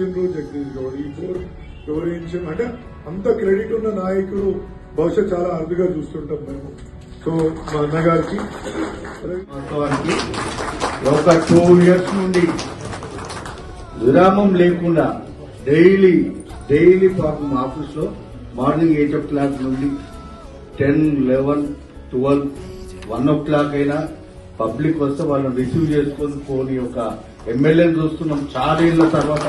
ఇచ్చిండ్రు జగదీష్ గౌడ్, ఈ 4 ఎవరు ఇచ్చిండ్రు అంటే అంత క్రెడిట్ ఉన్న నాయకుడు బహుశా చాలా అరుదుగా చూస్తుంటాం మేము. సో మా అన్నగారికి వాస్తవానికి ఒక 2 years నుండి విరామం లేకుండా డైలీ పాపం ఆఫీస్ లో మార్నింగ్ 8 o'clock నుండి 10, 11, 12, 1 o'clock అయినా పబ్లిక్ వస్తే వాళ్ళని రిసీవ్ చేసుకొని పోని ఒక ఎమ్మెల్యేని చూస్తున్నాం చాలా ఏళ్ల తర్వాత.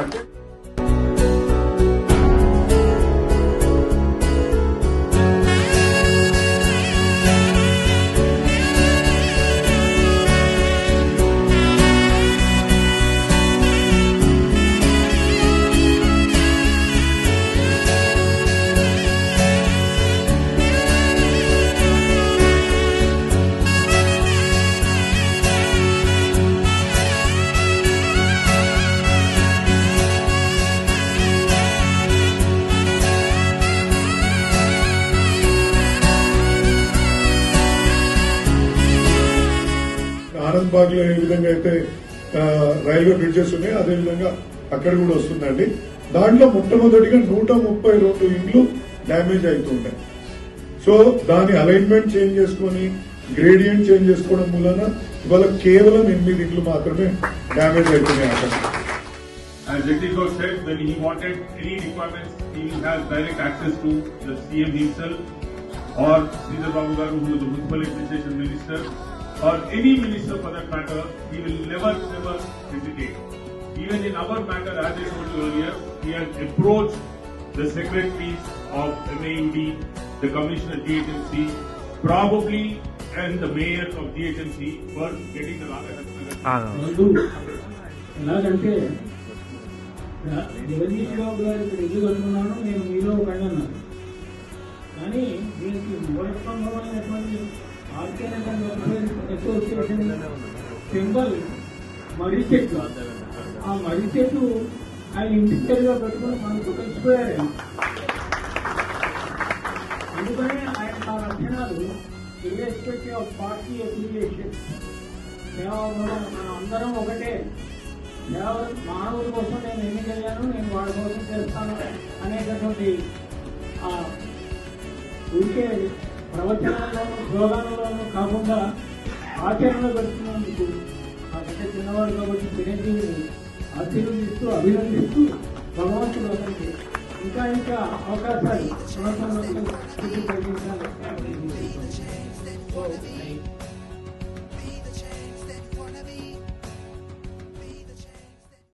ఆనంద్ బాగ్ లో ఏ విధంగా అయితే రైల్వే బ్రిడ్జెస్ ఉన్నాయో అదే విధంగా అక్కడ కూడా వస్తుందండి. దాంట్లో మొట్టమొదటిగా 132 ఇండ్లు డ్యామేజ్ అవుతుంటాయి. సో దాని అలైన్మెంట్ చేంజ్ చేసుకుని గ్రేడియంట్ చేంజ్ చేసుకోవడం మూలన ఇవాళ కేవలం 8 ఇండ్లు మాత్రమే డ్యామేజ్ అవుతున్నాయి అక్కడ. As Jagdish Gaur said, when he wanted any requirements, he will have direct access to the CM himself or Sridhar Babu Garu, who is the Municipal Administration Minister, or any minister for that matter. He will never hesitate. Even in our matter, as I told you earlier, he has approached the secretaries of MAUD, the Commissioner GHMC, probably and the mayor of GHMC for getting the Raga. ఎలాగంటే జగదీష్ బాబు గారు ఇక్కడ ఇల్లు కట్టుకున్నాను, నేను మీలో ఒకటి అన్నాను. కానీ దీనికి మూలస్తంభమైనటువంటి ఆర్కేనగర్ అసోసియేషన్ సింబల్ మర్రి చెట్టు. ఆ మర్రి చెట్టు ఆయన ఇంటిగా పెట్టుకుని మనకు కలిసిపోయారు. అందుకనే ఆయన ఆ లక్షణాలు ఇర్రెస్పెక్టివ్ ఆఫ్ పార్టీ అఫిలియేషన్, కేవలం మనం అందరం ఒకటే, కేవలం మానవుల కోసం నేను ఎన్నికయ్యాను, నేను వాడి కోసం చేస్తాను అనేటటువంటి ఊరికే ప్రవచనాల్లోనూ స్లోగాన్లోనూ కాకుండా ఆచరణలో పెడుతున్నందుకు నాకంటే చిన్నవాడు కాబట్టి చిరంజీవిని ఆశీర్వదిస్తూ అభినందిస్తూ భగవంతుడు అతనికి ఇంకా అవకాశాలు సంవత్సరం కలిగించాలి.